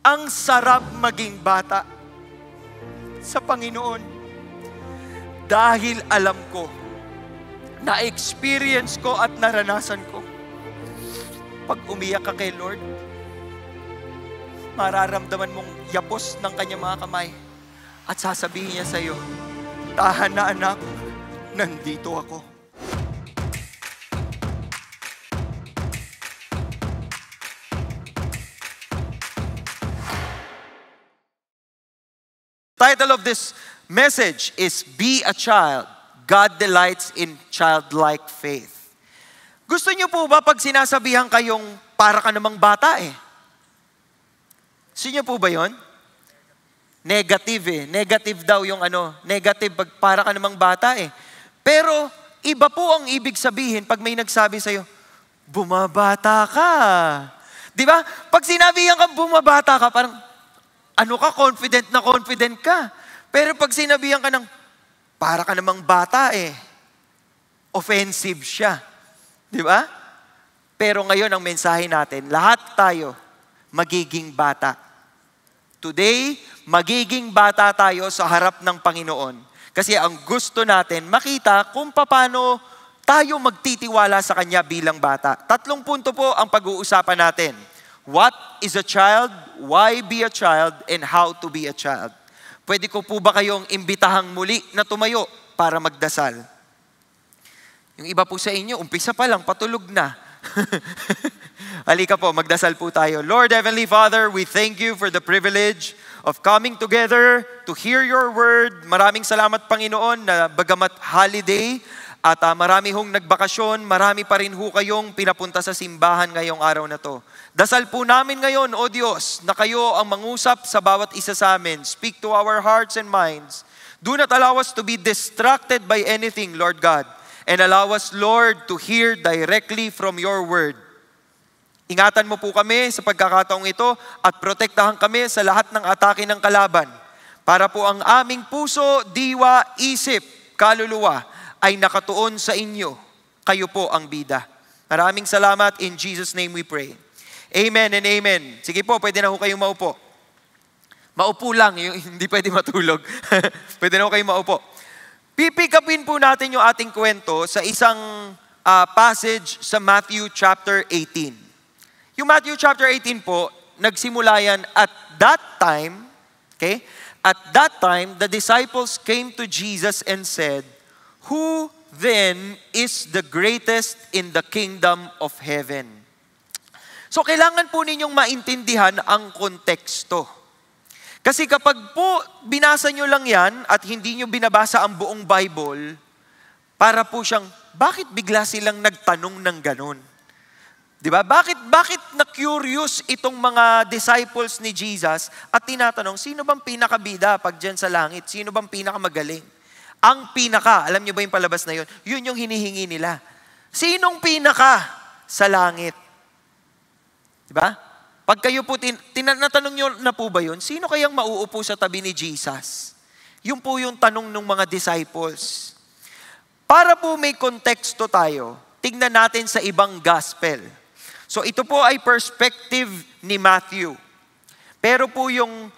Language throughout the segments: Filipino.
Ang sarap maging bata sa Panginoon dahil alam ko, na-experience ko at naranasan ko. Pag umiyak ka kay Lord, mararamdaman mong yapos ng kanyang mga kamay at sasabihin niya sa iyo, tahan na anak, nandito ako. Title of this message is Be a Child. God delights in childlike faith. Gusto niyo po ba pag sinasabihan kayong para ka namang bata eh? Gusto niyo po ba yon? Negative eh. Negative daw yung negative pag para ka namang bata eh. Pero iba po ang ibig sabihin pag may nagsabi sa'yo, bumabata ka. Di ba? Pag sinabihan kang bumabata ka, parang confident ka. Pero pag sinabihan ka ng, para ka namang bata eh, offensive siya. Di ba? Pero ngayon ang mensahe natin, lahat tayo magiging bata. Today, magiging bata tayo sa harap ng Panginoon. Kasi ang gusto natin, makita kung paano tayo magtitiwala sa Kanya bilang bata. 3 punto po ang pag-uusapan natin. What is a child? Why be a child? And how to be a child? Pwede ko po ba kayong imbitahang muli na tumayo para magdasal? Yung iba po sa inyo, umpisa pa lang, patulog na. Halika po, magdasal po tayo. Lord Heavenly Father, we thank you for the privilege of coming together to hear your word. Maraming salamat, Panginoon, na bagamat holiday, at marami hong nagbakasyon, marami pa rin ho kayong pinapunta sa simbahan ngayong araw na to. Dasal po namin ngayon, O Diyos, na kayo ang mangusap sa bawat isa sa amin. Speak to our hearts and minds. Do not allow us to be distracted by anything, Lord God. And allow us, Lord, to hear directly from your word. Ingatan mo po kami sa pagkakataong ito at protektahan kami sa lahat ng atake ng kalaban. Para po ang aming puso, diwa, isip, kaluluwa, ay nakatuon sa inyo. Kayo po ang bida. Maraming salamat. In Jesus' name we pray. Amen and amen. Sige po, pwede na ho kayong maupo. Maupo lang, hindi pwede matulog. Pwede na ho kayong maupo. Pipick upin po natin yung ating kwento sa isang passage sa Matthew chapter 18. Yung Matthew chapter 18 po, nagsimula yan at that time, okay? At that time, the disciples came to Jesus and said, "Who then is the greatest in the kingdom of heaven?" So kailangan po ninyong maintindihan ang konteksto. Kasi kapag po binasa nyo lang yan at hindi nyo binabasa ang buong Bible, para po siyang, bakit bigla silang nagtanong ng ganon? Diba? Bakit na-curious itong mga disciples ni Jesus at tinatanong, sino bang pinakabida pag dyan sa langit? Sino bang pinakamagaling? Ang pinaka, alam niyo ba yung palabas na yun? Yun yung hinihingi nila. Sinong pinaka sa langit? Diba? Pag kayo po, natanong nyo na po ba yun? Sino kayang mauupo sa tabi ni Jesus? Yun po yung tanong ng mga disciples. Para po may konteksto tayo, tingnan natin sa ibang gospel. So ito po ay perspective ni Matthew. Pero po yung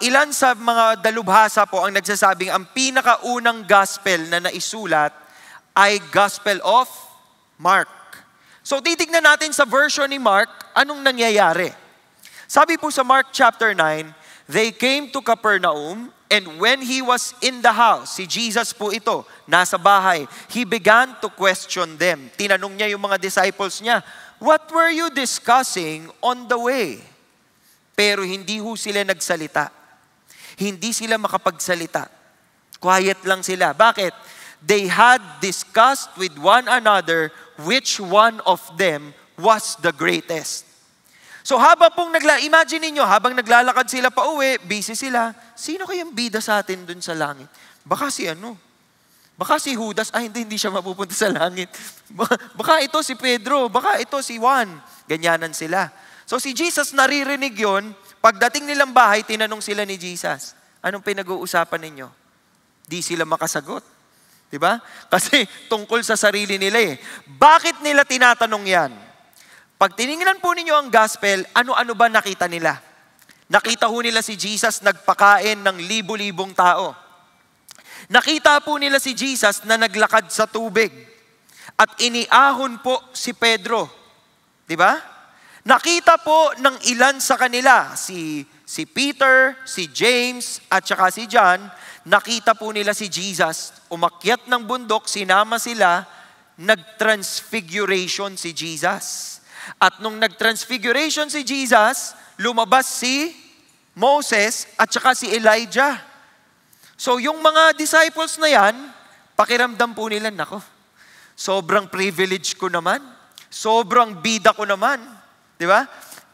ilan sa mga dalubhasa po ang nagsasabing ang pinakaunang gospel na naisulat ay Gospel of Mark. So titignan natin sa version ni Mark, anong nangyayari. Sabi po sa Mark chapter 9, they came to Capernaum, and when he was in the house, si Jesus po ito, nasa bahay, he began to question them. Tinanong niya yung mga disciples niya, what were you discussing on the way? Pero hindi ho sila nagsalita. Hindi sila makapagsalita. Quiet lang sila. Bakit? They had discussed with one another which one of them was the greatest. So habang pong imagine niyo, habang naglalakad sila pa uwi, busy sila, sino kayang bida sa atin dun sa langit? Baka si Baka si Judas, hindi siya mapupunta sa langit. Baka ito si Pedro, baka ito si Juan. Ganyanan sila. So si Jesus naririnig yon, pagdating nilang bahay, tinanong sila ni Jesus, anong pinag-uusapan ninyo? Di sila makasagot. Diba? Kasi tungkol sa sarili nila eh. Bakit nila tinatanong yan? Pag tiningnan po ninyo ang gospel, ano-ano ba nakita nila? Nakita ho nila si Jesus nagpakain ng libu-libong tao. Nakita po nila si Jesus na naglakad sa tubig. At iniahon po si Pedro. Di ba? Nakita po ng ilan sa kanila, si Peter, si James, at saka si John, nakita po nila si Jesus. Umakyat ng bundok, sinama sila, nag-transfiguration si Jesus. At nung nag-transfiguration si Jesus, lumabas si Moses at saka si Elijah. So yung mga disciples na yan, pakiramdam po nila, nako, sobrang privilege ko naman. Sobrang bida ko naman. Di ba?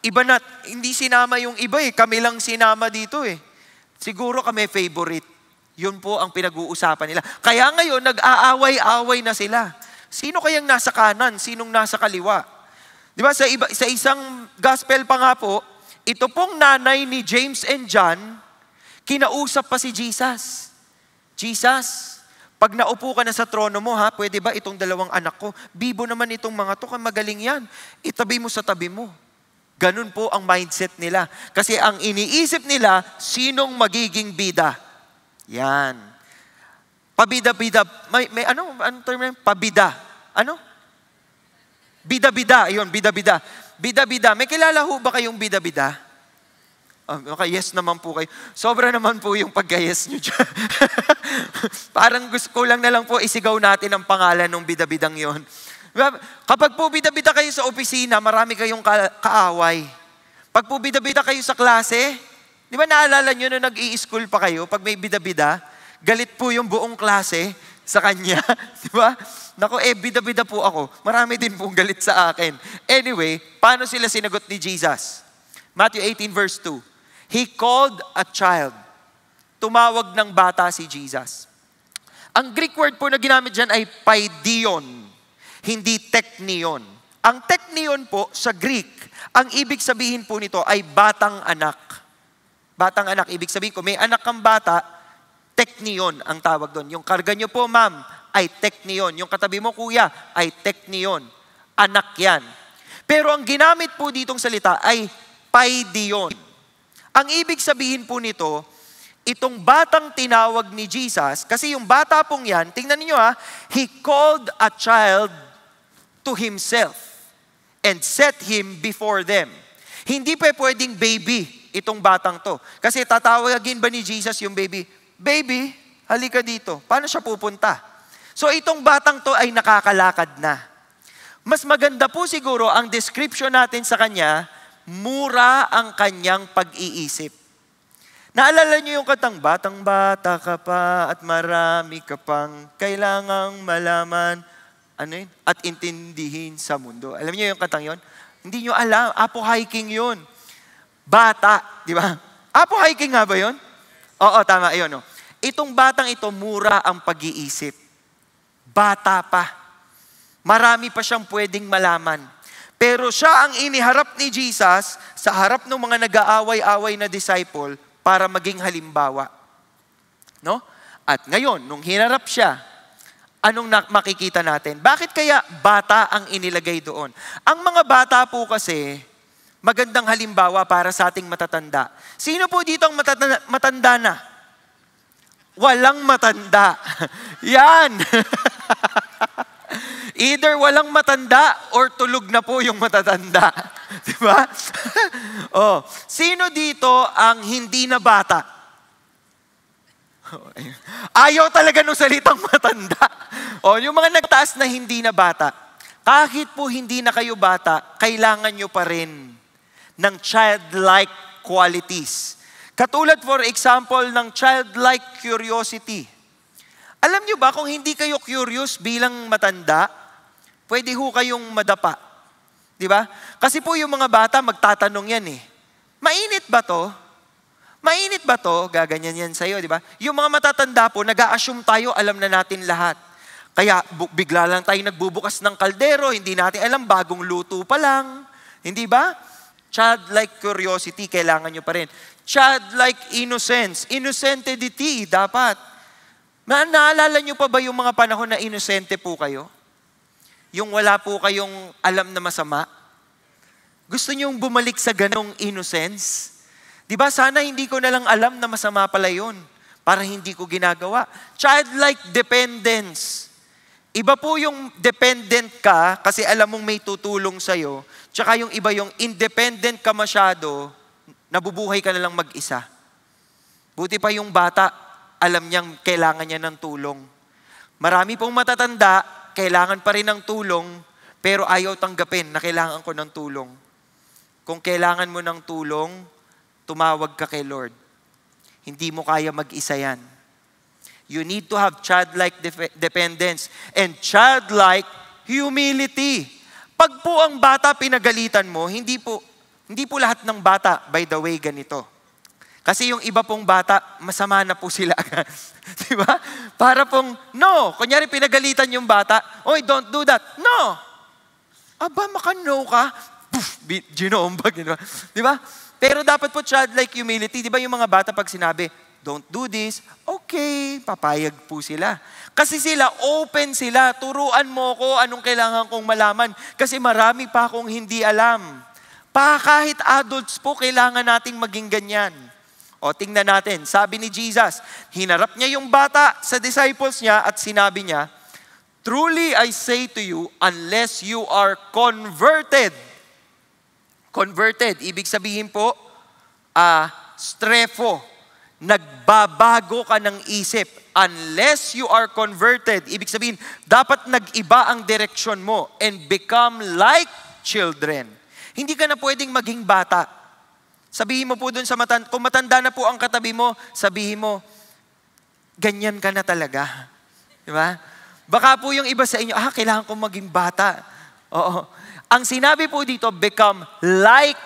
Iba na, hindi sinama yung iba eh. Kami lang sinama dito eh. Siguro kami favorite. Yun po ang pinag-uusapan nila. Kaya ngayon, nag-aaway-away na sila. Sino kayang nasa kanan? Sinong nasa kaliwa? Di ba? Sa isang gospel pa nga po, ito pong nanay ni James and John, kinausap pa si Jesus. Jesus, pag naupo ka na sa trono mo, pwede ba itong dalawang anak ko? Bibo naman itong mga to, magaling yan. Itabi mo sa tabi mo. Ganun po ang mindset nila. Kasi ang iniisip nila, sinong magiging bida? Yan. Pabida-bida. May anong term yan? Pabida. Ano? Bida-bida. Ayun, bida-bida. Bida-bida. May kilala ho ba kayong bida-bida? Okay, yes naman po kayo. Sobra naman po yung pagka-yes nyo dyan. Parang gusto ko lang na lang po isigaw natin ang pangalan ng bida-bidang yon. Kapag po bida-bida kayo sa opisina, marami kayong kaaway. Pag po bida-bida kayo sa klase, di ba naalala nyo na nag-i-school pa kayo, pag may bida-bida, galit po yung buong klase sa kanya. Di ba? Naku, bida-bida po ako. Marami din pong galit sa akin. Anyway, paano sila sinagot ni Jesus? Matthew 18 verse 2. He called a child. Tumawag ng bata si Jesus. Ang Greek word po na ginamit dyan ay paidion, hindi teknion. Ang teknion po sa Greek, ang ibig sabihin po nito ay batang anak. Batang anak, ibig sabihin ko, may anak kang bata, teknion ang tawag doon. Yung karga nyo po, ma'am, ay teknion. Yung katabi mo, kuya, ay teknion. Anak yan. Pero ang ginamit po ditong salita ay paidion. Ang ibig sabihin po nito, itong batang tinawag ni Jesus, kasi yung bata pong yan, tingnan niyo he called a child to himself and set him before them. Hindi pa pwedeng baby itong batang to. Kasi tatawagin ba ni Jesus yung baby? Baby, halika dito. Paano siya pupunta? So itong batang to ay nakakalakad na. Mas maganda po siguro ang description natin sa kanya, mura ang kanyang pag-iisip. Naalala niyo yung katang, batang-bata ka pa at marami ka pang kailangang malaman at intindihin sa mundo. Alam niyo yung katang yon? Hindi niyo alam. Apo hiking yun. Bata, di ba? Apo hiking nga ba yun? Oo, tama. Ayun, no? Itong batang ito, mura ang pag-iisip. Bata pa. Marami pa siyang pwedeng malaman. Pero siya ang iniharap ni Jesus sa harap ng mga nag-aaway-away na disciple para maging halimbawa. No? At ngayon, nung hinarap siya, anong makikita natin? Bakit kaya bata ang inilagay doon? Ang mga bata po kasi, magandang halimbawa para sa ating matatanda. Sino po dito ang matanda na? Walang matanda. Yan. Either walang matanda or tulog na po yung matatanda. Di ba? Sino dito ang hindi na bata? Ayaw talaga nung salitang matanda. Yung mga nagtaas na hindi na bata. Kahit po hindi na kayo bata, kailangan nyo pa rin ng childlike qualities. Katulad for example ng childlike curiosity. Alam nyo ba kung hindi kayo curious bilang matanda, pwede ho kayong madapa. Di ba? Kasi po yung mga bata magtatanong yan mainit ba to? Mainit ba to? Gaganyan yan sa'yo, di ba? Yung mga matatanda po, nag-a-assume tayo, alam na natin lahat. Kaya bigla lang tayo nagbubukas ng kaldero, hindi natin alam, bagong luto pa lang. Hindi ba? Childlike curiosity, kailangan nyo pa rin. Childlike innocence, innocentivity, dapat. Naalala nyo pa ba yung mga panahon na inosente po kayo? Yung wala po kayong alam na masama? Gusto nyong bumalik sa ganong innocence? Di ba, sana hindi ko na lang alam na masama pala yun para hindi ko ginagawa. Childlike dependence. Iba po yung dependent ka kasi alam mong may tutulong sa'yo. Tsaka yung iba yung independent ka masyado, nabubuhay ka na lang mag-isa. Buti pa yung bata, alam niyang kailangan niya ng tulong. Marami pong matatanda, kailangan pa rin ng tulong, pero ayaw tanggapin na kailangan ko ng tulong. Kung kailangan mo ng tulong, tumawag ka kay Lord. Hindi mo kaya mag-isa yan. You need to have childlike dependence and childlike humility. Pag po ang bata pinagalitan mo, hindi po lahat ng bata, by the way, ganito. Kasi yung iba pong bata, masama na po sila agad. Di ba? Para pong, no. Kunyari pinagalitan yung bata, oy, don't do that. No. Aba, maka-no ka. Poof, ginomba, ginawa. Di ba? Pero dapat po childlike humility. Di ba yung mga bata pag sinabi, don't do this, okay, papayag po sila. Kasi sila, open sila. Turuan mo ko anong kailangan kong malaman. Kasi marami pa akong hindi alam. Kahit adults po, kailangan nating maging ganyan. O, tingnan natin. Sabi ni Jesus, hinarap niya yung bata sa disciples niya at sinabi niya, truly I say to you, unless you are converted. Converted, ibig sabihin po, strepho. Nagbabago ka ng isip. Unless you are converted, ibig sabihin, dapat nag-iba ang direksyon mo and become like children. Hindi ka na pwedeng maging bata. Sabihin mo po dun sa matanda, kung matanda na po ang katabi mo, sabihin mo, ganyan ka na talaga. Di ba? Baka po yung iba sa inyo, kailangan kong maging bata. Oo. Ang sinabi po dito, become like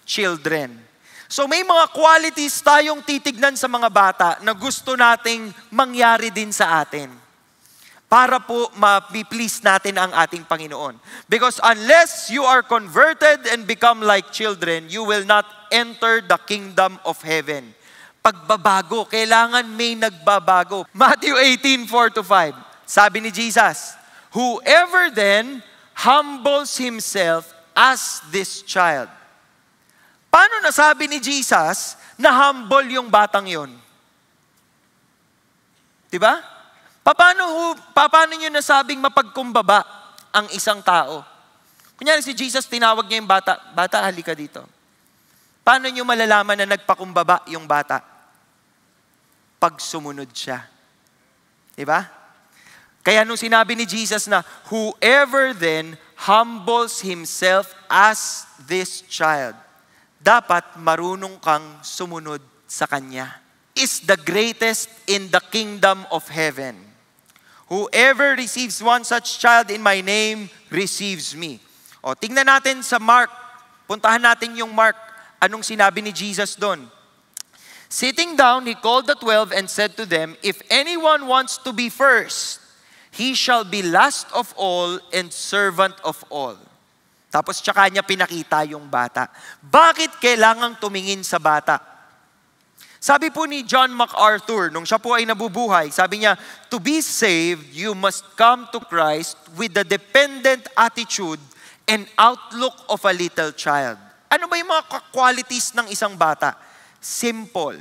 children. So may mga qualities tayong titignan sa mga bata na gusto nating mangyari din sa atin. Para po ma-please natin ang ating Panginoon. Because unless you are converted and become like children, you will not enter the kingdom of heaven. Pagbabago, kailangan may nagbabago. Matthew 18:4-5. Sabi ni Jesus, whoever then humbles himself as this child. Paano nasabi ni Jesus na humble yung batang yon? Diba? Paano nyo nasabing mapagkumbaba ang isang tao? Kunyari si Jesus, tinawag niya yung bata, bata, halika dito. Paano nyo malalaman na nagpakumbaba yung bata? Pag sumunod siya. Diba? Kaya nung sinabi ni Jesus na, whoever then humbles himself as this child, dapat marunong kang sumunod sa Kanya. Is the greatest in the kingdom of heaven. Whoever receives one such child in my name, receives me. O, tingnan natin sa Mark. Puntahan natin yung Mark. Anong sinabi ni Jesus doon? Sitting down, he called the 12 and said to them, if anyone wants to be first, he shall be last of all and servant of all. Tapos tsaka niya pinakita yung bata. Bakit kailangang tumingin sa bata? Sabi po ni John MacArthur, nung siya po ay nabubuhay, sabi niya, to be saved, you must come to Christ with the dependent attitude and outlook of a little child. Ano ba yung mga qualities ng isang bata? Simple,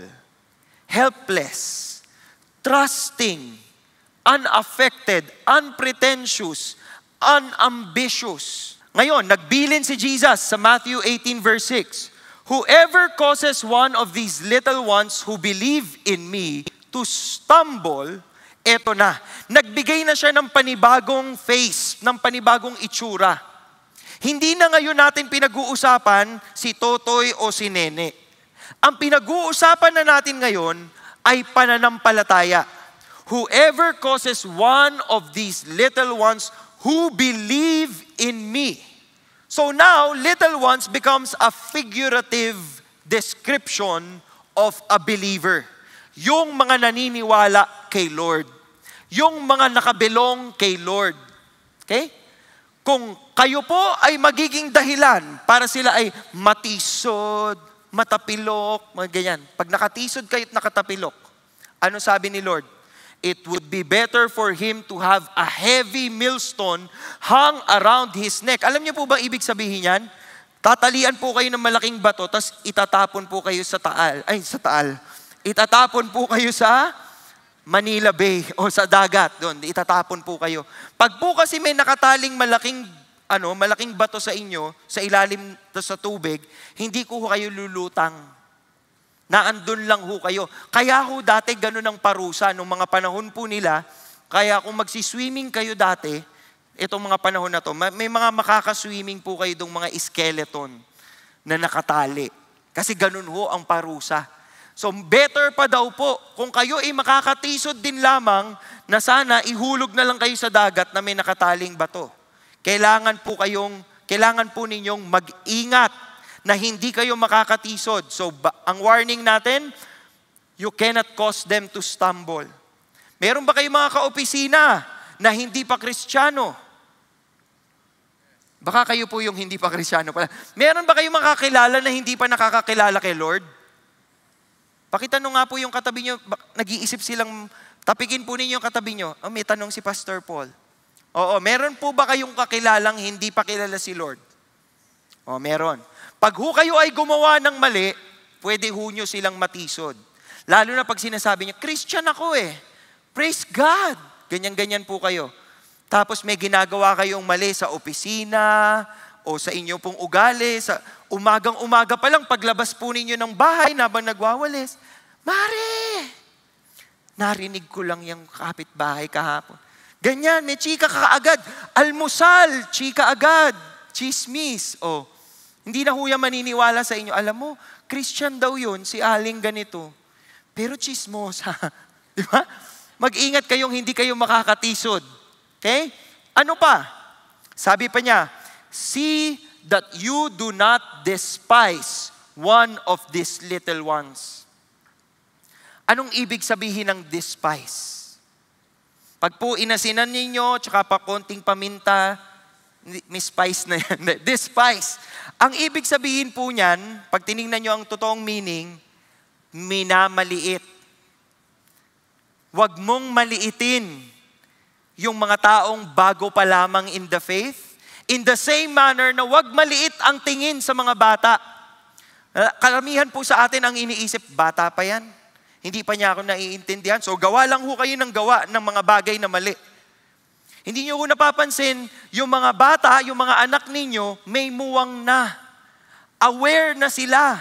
helpless, trusting, unaffected, unpretentious, unambitious. Ngayon, nagbilin si Jesus sa Matthew 18 verse 6. Whoever causes one of these little ones who believe in me to stumble, eto na. Nagbigay na siya ng panibagong face, ng panibagong itsura. Hindi na ngayon natin pinag-uusapan si Totoy o si Nene. Ang pinag-uusapan na natin ngayon ay pananampalataya. Whoever causes one of these little ones who believe in me. So now, little ones becomes a figurative description of a believer. Yung mga naniniwala kay Lord. Yung mga nakabelong kay Lord. Okay? Kung kayo po ay magiging dahilan para sila ay matisod, matapilok, mga ganyan. Pag nakatisod kayo at nakatapilok, ano sabi ni Lord? It would be better for him to have a heavy millstone hung around his neck. Alam niyo po ba ibig sabihin yan? tatalian po kayo ng malaking bato, tas itatapon po kayo sa taal. Itatapon po kayo sa Manila Bay o sa dagat. Doon, itatapon po kayo. Pag po kasi may nakataling malaking bato sa inyo, sa ilalim sa tubig, hindi ko kayo lulutang. Naandun lang ho kayo. Kaya ho dati ganun ang parusa nung mga panahon po nila. Kaya kung magsiswimming kayo dati, itong mga panahon na to, may mga makakaswimming po kayo dong mga skeleton na nakatali. Kasi ganun ho ang parusa. So better pa daw po, kung kayo ay makakatisod din lamang, na sana ihulog na lang kayo sa dagat na may nakataling bato. Kailangan po ninyong mag-ingat na hindi kayo makakatisod. So ang warning natin, you cannot cause them to stumble. Meron ba kayong mga kaopisina na hindi pa Kristiyano? Baka kayo po yung hindi pa Kristiyano pala. Meron ba kayong makakilala na hindi pa nakakakilala kay Lord? Pakitanong nga po yung katabi nyo, nag-iisip silang, tapikin po ninyo yung katabi nyo. May tanong si Pastor Paul. Oo, meron po ba kayong kakilalang hindi pa kilala si Lord? Meron. Pag kayo ay gumawa ng mali, pwede nyo silang matisod. Lalo na pag sinasabi nyo, Christian ako Praise God. Ganyan-ganyan po kayo. Tapos may ginagawa kayong mali sa opisina o sa inyong pong ugali. Sa umagang-umaga pa lang, paglabas po ninyo ng bahay habang nagwawalis, Mare, narinig ko lang yung kapitbahay kahapon. Ganyan, may chika ka agad. Almusal, chika agad. Chismis. Hindi na huya maniniwala sa inyo. Alam mo, Christian daw yun, si Aling ganito. Pero chismosa. Di ba? Mag-ingat kayong hindi kayo makakatisod. Okay? Ano pa? Sabi pa niya, see that you do not despise one of these little ones. Anong ibig sabihin ng despise? Pag po inasinan ninyo, tsaka pa konting paminta, mispice na yan. Despise. Ang ibig sabihin po niyan, pag tinignan nyo ang totoong meaning, minamaliit. Huwag mong maliitin yung mga taong bago pa lamang in the faith. In the same manner na huwag maliit ang tingin sa mga bata. Karamihan po sa atin ang iniisip, bata pa yan. Hindi pa niya ako naiintindihan. So gawa lang ho kayo ng gawa ng mga bagay na mali. Hindi niyo ho napapansin, yung mga bata, yung mga anak ninyo, may muwang na. Aware na sila.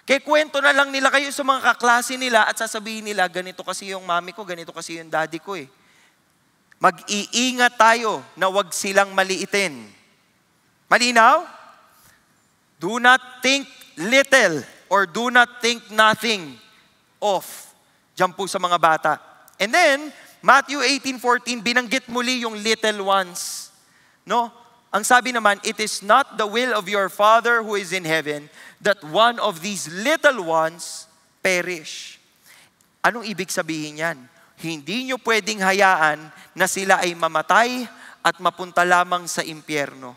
Kaya kwento na lang nila kayo sa mga kaklase nila at sasabihin nila, ganito kasi yung mami ko, ganito kasi yung daddy ko Mag-iingat tayo na wag silang maliitin. Malinaw? Do not think little or do not think nothing of. Diyan po sa mga bata. And then, Matthew 18:14, binanggit muli yung little ones. No? Ang sabi naman, it is not the will of your Father who is in heaven that one of these little ones perish. Anong ibig sabihin yan? Hindi nyo pwedeng hayaan na sila ay mamatay at mapunta lamang sa impyerno.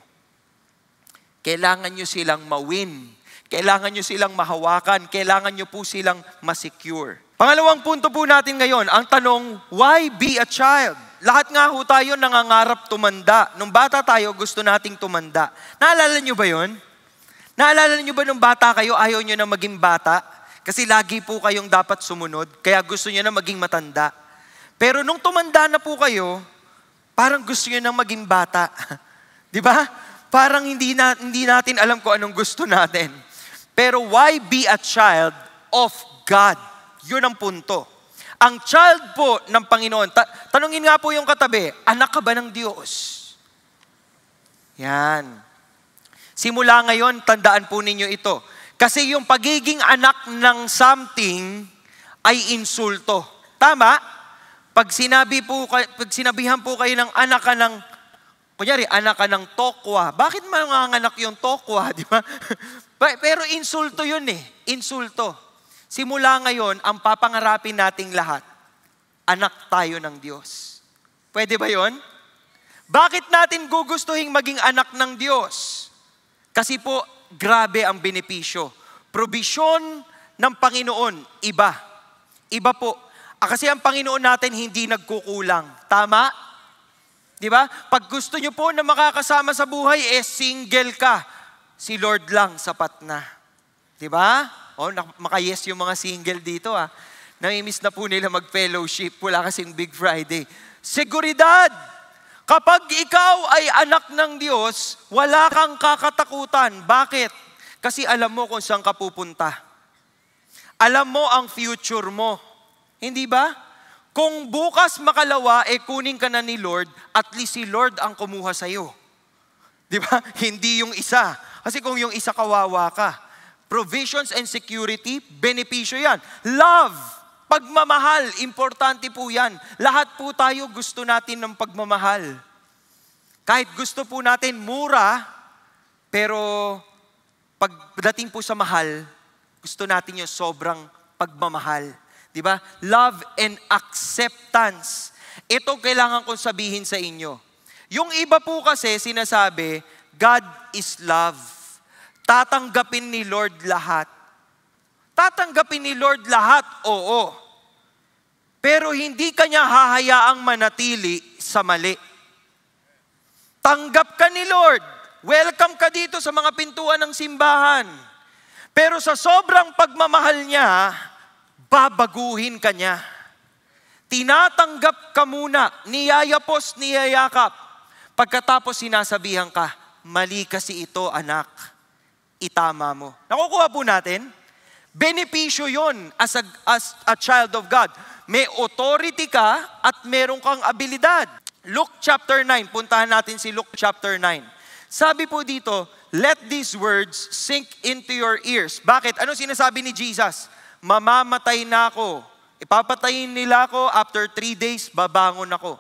Kailangan nyo silang mawin. Kailangan nyo silang mahawakan. Kailangan nyo po silang masecure. Pangalawang punto po natin ngayon, ang tanong, why be a child? Lahat nga ho tayo nangangarap tumanda. Nung bata tayo, gusto nating tumanda. Naalala nyo ba yun? Naalala nyo ba nung bata kayo, ayaw nyo na maging bata? Kasi lagi po kayong dapat sumunod, kaya gusto nyo na maging matanda. Pero nung tumanda na po kayo, parang gusto nyo na maging bata. Di ba? Parang hindi natin alam kung anong gusto natin. Pero why be a child of God? Yun ang punto. Ang child po ng Panginoon, tanungin nga po yung katabi, anak ka ba ng Diyos? Yan. Simula ngayon, tandaan po ninyo ito. Kasi yung pagiging anak ng something ay insulto. Tama? Pag sinabihan po kayo ng anak ka ng, kunyari, anak ka ng tokwa. Bakit manganganak yung tokwa, di ba? Pero insulto yun Insulto. Simula ngayon, ang papangarapin nating lahat, anak tayo ng Diyos. Pwede ba yun? Bakit natin gugustuhin maging anak ng Diyos? Kasi po, grabe ang benepisyo. Provision ng Panginoon, iba. Iba po. Kasi ang Panginoon natin hindi nagkukulang. Tama? Di ba? Pag gusto nyo po na makakasama sa buhay, single ka. si Lord lang sapat na. Diba? Maka-yes yung mga single dito Namimiss na po nila mag-fellowship. Wala kasing Big Friday. Seguridad! Kapag ikaw ay anak ng Diyos, wala kang kakatakutan. Bakit? Kasi alam mo kung saan ka pupunta. Alam mo ang future mo. Hindi ba? Kung bukas makalawa, kunin ka na ni Lord, at least si Lord ang kumuha sa'yo. Di ba? Hindi yung isa. Kasi kung yung isa kawawa ka. Provisions and security, benepisyo yan. Love! Pagmamahal, importante po yan. Lahat po tayo gusto natin ng pagmamahal. Kahit gusto po natin mura, pero pagdating po sa mahal, gusto natin yung sobrang pagmamahal. Diba? Love and acceptance. Ito kailangan kong sabihin sa inyo. Yung iba po kasi sinasabi, God is love. Tatanggapin ni Lord lahat. Tatanggapin ni Lord lahat, oo. Pero hindi kanya hahayaang manatili sa mali. Tanggap ka ni Lord. Welcome ka dito sa mga pintuan ng simbahan. Pero sa sobrang pagmamahal niya, babaguhin ka niya. Tinatanggap ka muna, niyayapos, niyayakap. Pagkatapos sinasabihan ka, mali kasi ito, anak. Itama mo. Nakukuha po natin? Benepisyo yon as a child of God. May authority ka at meron kang abilidad. Luke chapter 9, puntahan natin si Luke chapter 9. Sabi po dito, let these words sink into your ears. Bakit? Ano sinasabi ni Jesus? Mamamatay na ako. Ipapatayin nila ako, after 3 days, babangon ako.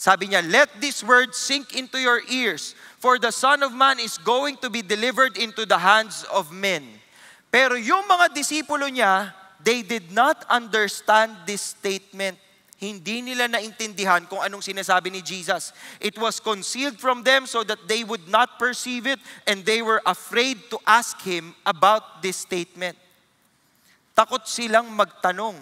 Sabi niya, let these words sink into your ears, for the Son of Man is going to be delivered into the hands of men. Pero yung mga disipulo niya, they did not understand this statement. Hindi nila naintindihan kung anong sinasabi ni Jesus. It was concealed from them so that they would not perceive it, and they were afraid to ask Him about this statement. Takot silang magtanong.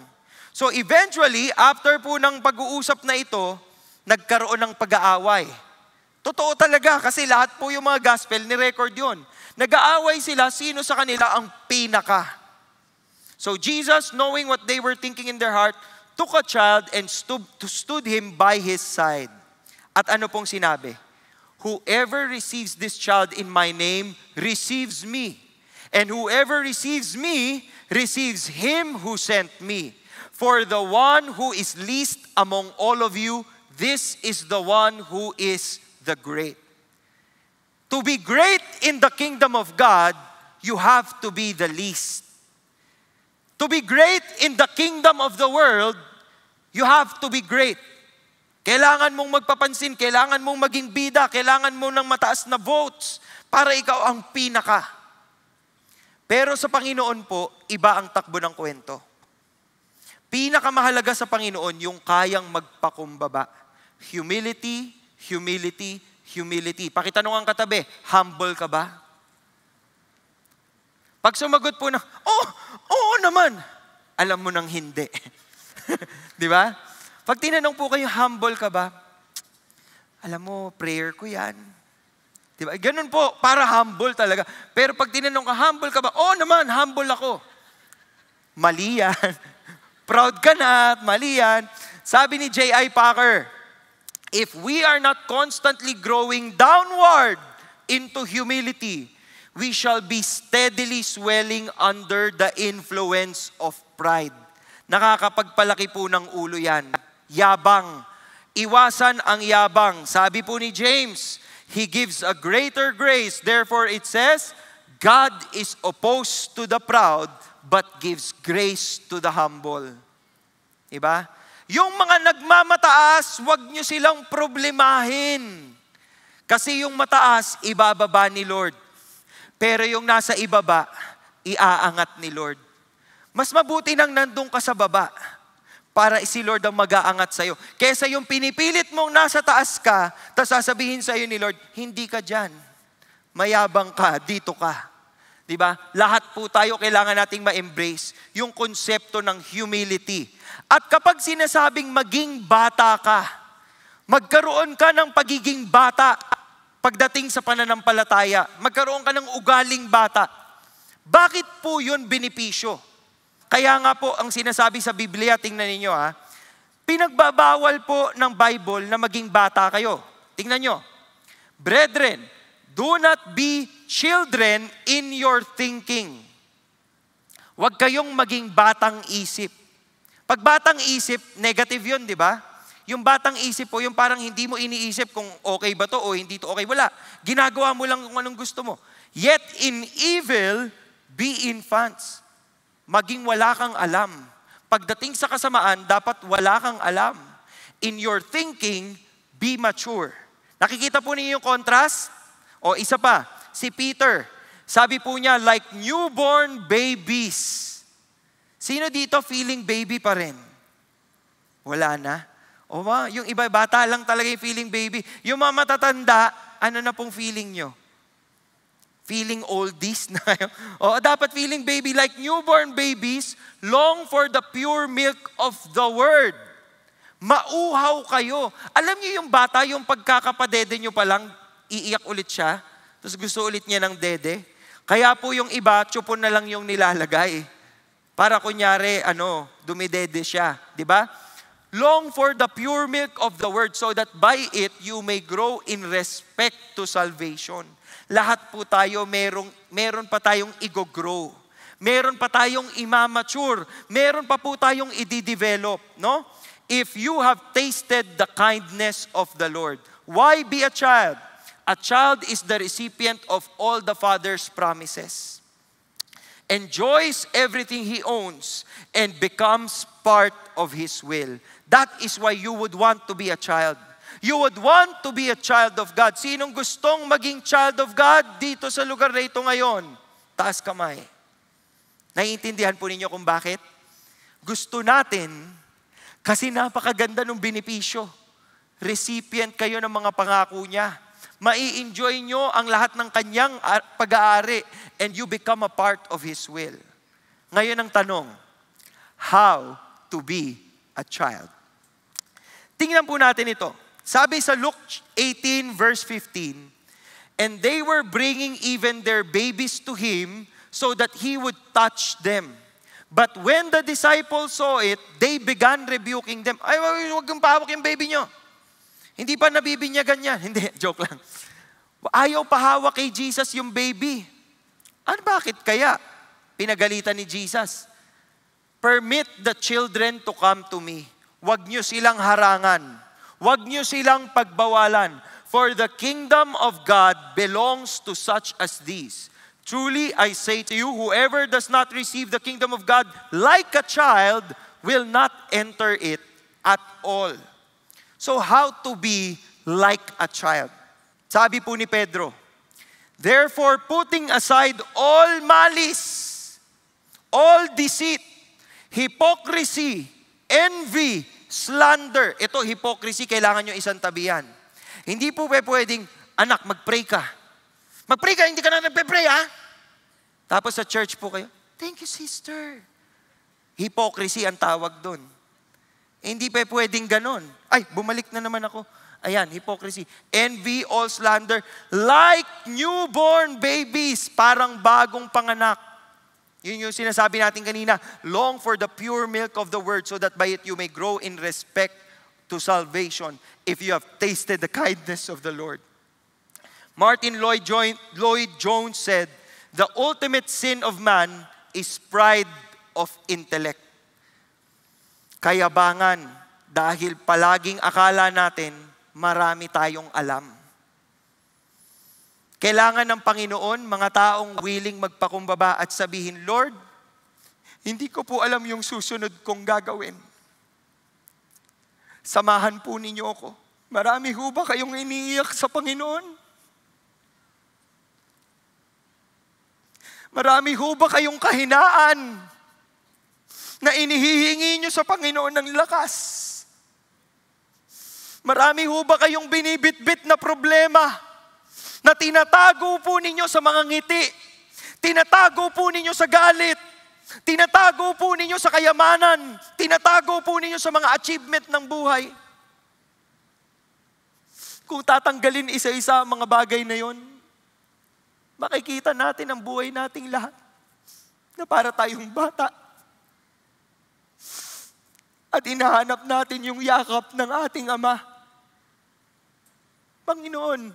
So eventually, after po ng pag-uusap na ito, nagkaroon ng pag-aaway. Totoo talaga kasi lahat po yung mga gospel, ni-record yun. Nag-aaway sila, sino sa kanila ang pinaka. So Jesus, knowing what they were thinking in their heart, took a child and stood him by his side. At ano pong sinabi? Whoever receives this child in my name, receives me. And whoever receives me, receives him who sent me. For the one who is least among all of you, this is the one who is the great. To be great in the kingdom of God, you have to be the least. To be great in the kingdom of the world, you have to be great. Kailangan mong magpapansin, kailangan mong maging bida, kailangan mo ng mataas na votes para ikaw ang pinaka. Pero sa Panginoon po, iba ang takbo ng kwento. Pinakamahalaga sa Panginoon yung kayang magpakumbaba. Humility, humility, humility. Pakitanong ang katabi, humble ka ba? Pag sumagot po na, oo naman, alam mo nang hindi. Di ba? Pag tinanong po kayo, humble ka ba? Alam mo, prayer ko yan. Di ba? Ganun po, para humble talaga. Pero pag tinanong ka, humble ka ba? Oo naman, humble ako. Mali yan. Proud ka na, mali yan. Sabi ni J.I. Packer, if we are not constantly growing downward into humility, we shall be steadily swelling under the influence of pride. Nakakapagpalaki po ng ulo yan. Yabang. Iwasan ang yabang. Sabi po ni James, He gives a greater grace. Therefore it says, God is opposed to the proud, but gives grace to the humble. Diba? Yung mga nagmamataas, wag nyo silang problemahin. Kasi yung mataas, ibababa ni Lord. Pero yung nasa ibaba, iaangat ni Lord. Mas mabuti nang nandun ka sa baba para si Lord ang mag-aangat sa'yo. Kesa yung pinipilit mong nasa taas ka, tapos sasabihin sa'yo ni Lord, hindi ka dyan. Mayabang ka, dito ka. Diba? Lahat po tayo kailangan nating ma-embrace yung konsepto ng humility. At kapag sinasabing maging bata ka, magkaroon ka ng pagiging bata. pagdating sa pananampalataya, magkaroon ka ng ugaling bata. Bakit po yun benepisyo? Kaya nga po, ang sinasabi sa Biblia, tingnan ninyo pinagbabawal po ng Bible na maging bata kayo. Tingnan nyo. Brethren, do not be children in your thinking. Huwag kayong maging batang isip. Pag batang isip, negative yun, di ba? Yung batang isip po, yung parang hindi mo iniisip kung okay ba to o hindi to okay. Wala. Ginagawa mo lang kung anong gusto mo. Yet in evil, be infants. Maging wala kang alam. Pagdating sa kasamaan, dapat wala kang alam. In your thinking, be mature. Nakikita po niyo yung contrast? O isa pa, si Peter, sabi po niya, like newborn babies. Sino dito feeling baby pa rin? Wala na. O yung iba, bata lang talaga yung feeling baby. Yung mga matatanda, ano na pong feeling nyo? Feeling oldies na kayo? O dapat feeling baby, like newborn babies, long for the pure milk of the word. Mauhaw kayo. Alam niyo yung bata, yung pagkakapadede nyo pa lang, iiyak ulit siya, tapos gusto ulit niya ng dede. Kaya po yung iba, tsupon na lang yung nilalagay. Para kunyari, dumidede siya. Di ba? Long for the pure milk of the word so that by it you may grow in respect to salvation. Lahat po tayo, meron pa tayong i-grow. Meron pa tayong imamature. Meron pa po tayong i-develop. No? If you have tasted the kindness of the Lord, why be a child? A child is the recipient of all the Father's promises, enjoys everything He owns, and becomes part of His will. That is why you would want to be a child. You would want to be a child of God. Sinong gustong maging child of God dito sa lugar na ito ngayon? Taas kamay. Naiintindihan po ninyo kung bakit? Gusto natin kasi napakaganda ng benepisyo. Recipient kayo ng mga pangako niya. Mai-enjoy nyo ang lahat ng kanyang pag-aari and you become a part of His will. Ngayon ang tanong, how to be a child? Tingnan po natin ito. Sabi sa Luke 18 verse 15, and they were bringing even their babies to Him so that He would touch them. But when the disciples saw it, they began rebuking them. Ay, huwag kang pahawak yung baby nyo. Hindi pa nabibinyagan yan. Hindi, joke lang. Ayaw pahawak kay Jesus yung baby. Ano, bakit kaya? Pinagalitan ni Jesus. Permit the children to come to me. Huwag nyo silang harangan. Huwag nyo silang pagbawalan. For the kingdom of God belongs to such as these. Truly, I say to you, whoever does not receive the kingdom of God like a child will not enter it at all. So how to be like a child? Sabi po ni Pedro, therefore putting aside all malice, all deceit, hypocrisy, envy, slander. Ito, hypocrisy, kailangan nyo isang tabihan. Hindi po pwedeng, anak, mag-pray ka. Mag-pray ka, hindi ka na nagpe-pray, ha? Tapos sa church po kayo, thank you, sister. Hypocrisy ang tawag doon. Hindi pa pwedeng ganon. Ay, bumalik na naman ako. Ayan, hypocrisy. Envy, all slander, like newborn babies, parang bagong panganak. Yun yung sinasabi natin kanina, long for the pure milk of the word so that by it you may grow in respect to salvation if you have tasted the kindness of the Lord. Martin Lloyd Jones said, the ultimate sin of man is pride of intellect. Kayabangan, dahil palaging akala natin marami tayong alam. Kailangan ng Panginoon, mga taong willing magpakumbaba at sabihin, Lord, hindi ko po alam yung susunod kong gagawin. Samahan po ninyo ako. Marami ho ba kayong iniiyak sa Panginoon? Marami ho ba kayong kahinaan na inihihingi nyo sa Panginoon ng lakas? Marami ho ba kayong binibitbit na problema na tinatago po ninyo sa mga ngiti? Tinatago po ninyo sa galit? Tinatago po ninyo sa kayamanan? Tinatago po ninyo sa mga achievement ng buhay? Kung tatanggalin isa-isa ang mga bagay na yon, makikita natin ang buhay nating lahat na para tayong bata. At hinahanap natin yung yakap ng ating Ama. Panginoon,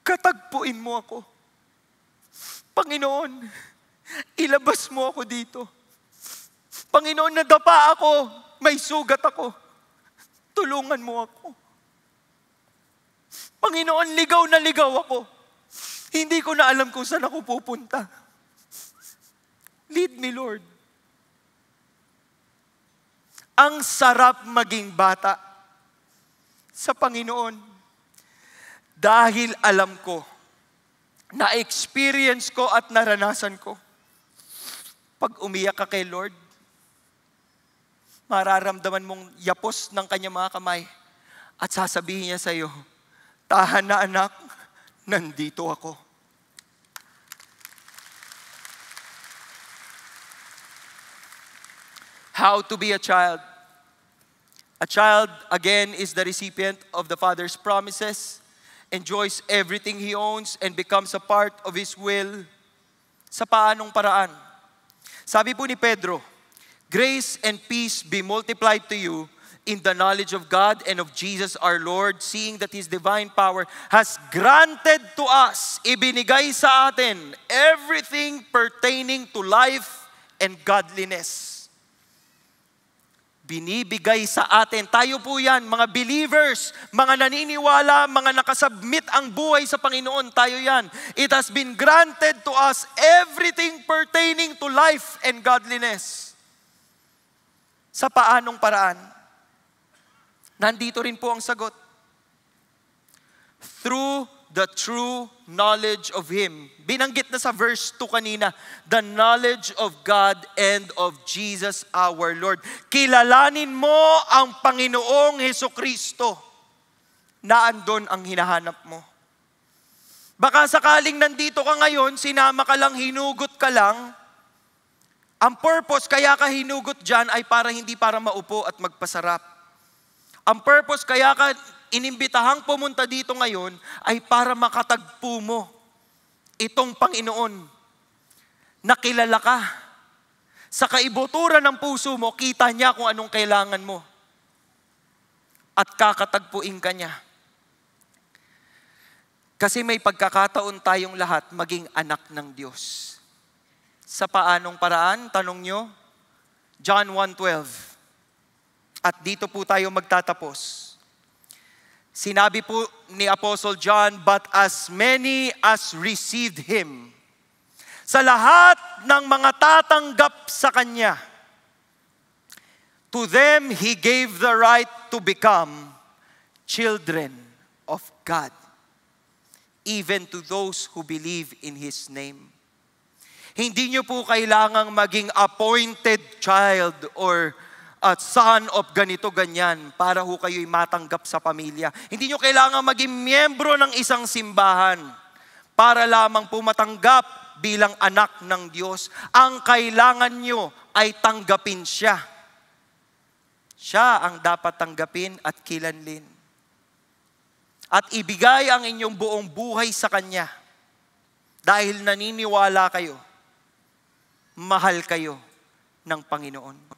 katagpuin mo ako. Panginoon, ilabas mo ako dito. Panginoon, nadapa ako, may sugat ako. Tulungan mo ako. Panginoon, ligaw na ligaw ako. Hindi ko na alam kung saan ako pupunta. Lead me, Lord. Ang sarap maging bata sa Panginoon dahil alam ko, na-experience ko at naranasan ko. Pag umiyak ka kay Lord, mararamdaman mong yapos ng kanyang mga kamay at sasabihin niya sa iyo, tahan na anak, nandito ako. How to be a child. A child, again, is the recipient of the Father's promises, enjoys everything He owns, and becomes a part of His will. Sa paanong paraan? Sabi po ni Pedro, grace and peace be multiplied to you in the knowledge of God and of Jesus our Lord, seeing that His divine power has granted to us, ibinigay sa atin, everything pertaining to life and godliness. Binibigay sa atin. Tayo po yan, mga believers, mga naniniwala, mga nakasubmit ang buhay sa Panginoon. Tayo yan. It has been granted to us everything pertaining to life and godliness. Sa paanong paraan? Nandito rin po ang sagot. Through the true knowledge of Him. Binanggit na sa verse 2 kanina, the knowledge of God and of Jesus our Lord. Kilalanin mo ang Panginoong Hesukristo na andon ang hinahanap mo. Baka sakaling nandito ka ngayon, sinama ka lang, hinugot ka lang, ang purpose kaya ka hinugot dyan ay hindi para maupo at magpasarap. Ang purpose kaya ka inimbitahang pumunta dito ngayon ay para makatagpo mo itong Panginoon. Nakilala ka. Sa kaibuturan ng puso mo, kita niya kung anong kailangan mo. At kakatagpuin ka niya. Kasi may pagkakataon tayong lahat maging anak ng Diyos. Sa paanong paraan? Tanong nyo? John 1:12. At dito po tayo magtatapos. Sinabi po ni Apostle John, but as many as received Him, sa lahat ng mga tatanggap sa Kanya, to them He gave the right to become children of God, even to those who believe in His name. Hindi nyo po kailangang maging appointed child or son of ganito, ganyan, para ho kayo'y matanggap sa pamilya. Hindi nyo kailangan maging miyembro ng isang simbahan para lamang po matanggap bilang anak ng Diyos. Ang kailangan nyo ay tanggapin siya. Siya ang dapat tanggapin at kilanlin. At ibigay ang inyong buong buhay sa Kanya. Dahil naniniwala kayo, mahal kayo ng Panginoon.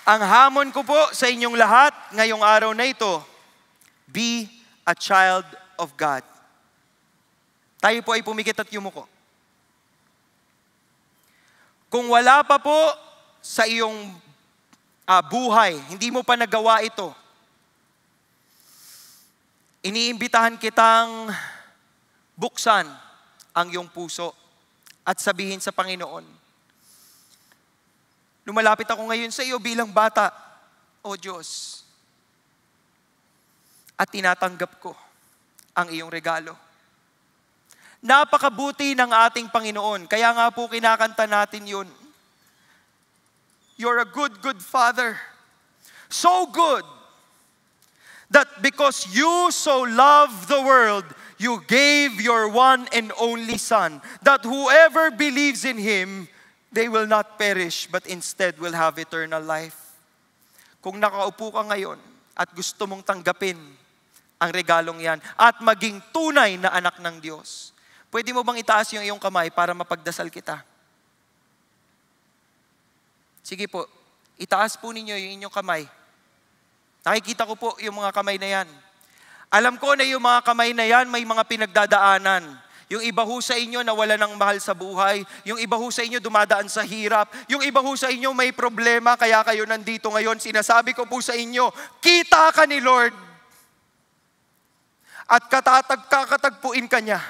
Ang hamon ko po sa inyong lahat ngayong araw na ito, be a child of God. Tayo po ay pumikit at yumuko. Kung wala pa po sa iyong buhay, hindi mo pa nagawa ito, iniimbitahan kitang buksan ang iyong puso at sabihin sa Panginoon, lumalapit ako ngayon sa iyo bilang bata, O Diyos. At tinatanggap ko ang iyong regalo. Napakabuti ng ating Panginoon. Kaya nga po kinakanta natin yun. You're a good, good Father. So good that because you so loved the world, you gave your one and only Son, that whoever believes in Him, they will not perish, but instead will have eternal life. kung nakaupo ka ngayon at gusto mong tanggapin ang regalong yan at maging tunay na anak ng Diyos, pwede mo bang itaas yung iyong kamay para mapagdasal kita? Sige po, itaas po ninyo yung inyong kamay. Nakikita ko po yung mga kamay na yan. Alam ko na yung mga kamay na yan may mga pinagdadaanan. Yung iba ho sa inyo nawala ng mahal sa buhay. Yung iba ho sa inyo dumadaan sa hirap. Yung iba ho sa inyo may problema kaya kayo nandito ngayon. Sinasabi ko po sa inyo, kita ka ni Lord. At kakatagpuin ka niya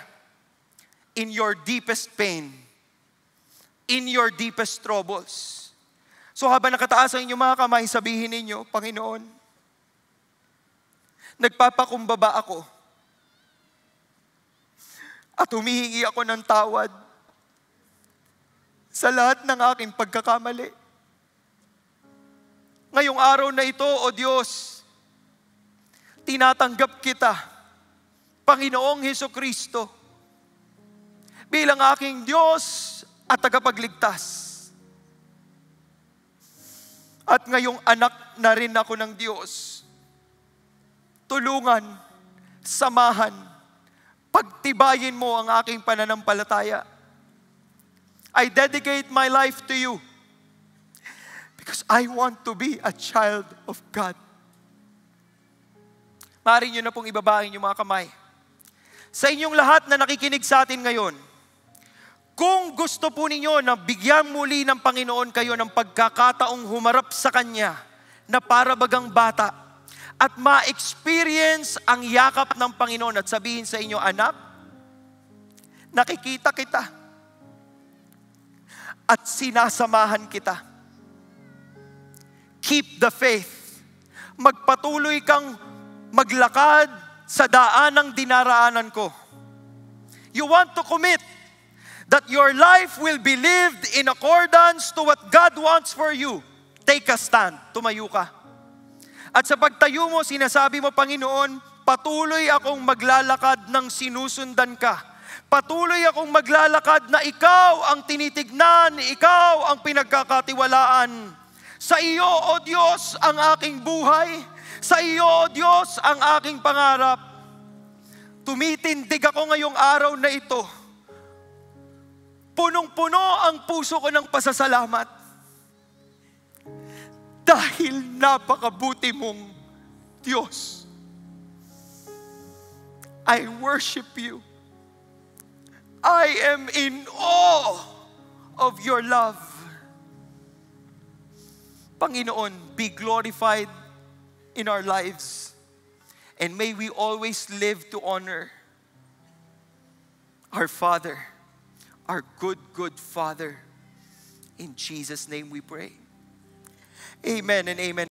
in your deepest pain, in your deepest troubles. So habang nakataas ang inyong mga kamay, sabihin ninyo, Panginoon, nagpapakumbaba ako at humihingi ako ng tawad sa lahat ng aking pagkakamali. Ngayong araw na ito, O Diyos, tinatanggap kita, Panginoong Hesukristo, bilang aking Diyos at tagapagligtas. At ngayong anak na rin ako ng Diyos, tulungan, samahan, pagtibayin mo ang aking pananampalataya. I dedicate my life to you because I want to be a child of God. Maaari nyo na pong ibabahin yung mga kamay. Sa inyong lahat na nakikinig sa atin ngayon, kung gusto po ninyo na bigyan muli ng Panginoon kayo ng pagkakataong humarap sa Kanya na para bagang bata at ma-experience ang yakap ng Panginoon at sabihin sa inyo, anak, nakikita kita at sinasamahan kita. Keep the faith. Magpatuloy kang maglakad sa daan ng dinaraanan ko. You want to commit that your life will be lived in accordance to what God wants for you. Take a stand. Tumayo ka. At sa pagtayo mo, sinasabi mo, Panginoon, patuloy akong maglalakad ng sinusundan ka. Patuloy akong maglalakad na ikaw ang tinitignan, ikaw ang pinagkakatiwalaan. Sa iyo, O Diyos, ang aking buhay. Sa iyo, O Diyos, ang aking pangarap. Tumitindig ako ngayong araw na ito. Punong-puno ang puso ko ng pasasalamat. Dahil napakabuti mong Diyos. I worship you. I am in awe of your love. Panginoon, be glorified in our lives. And may we always live to honor our Father, our good, good Father. In Jesus' name we pray. Amen and amen.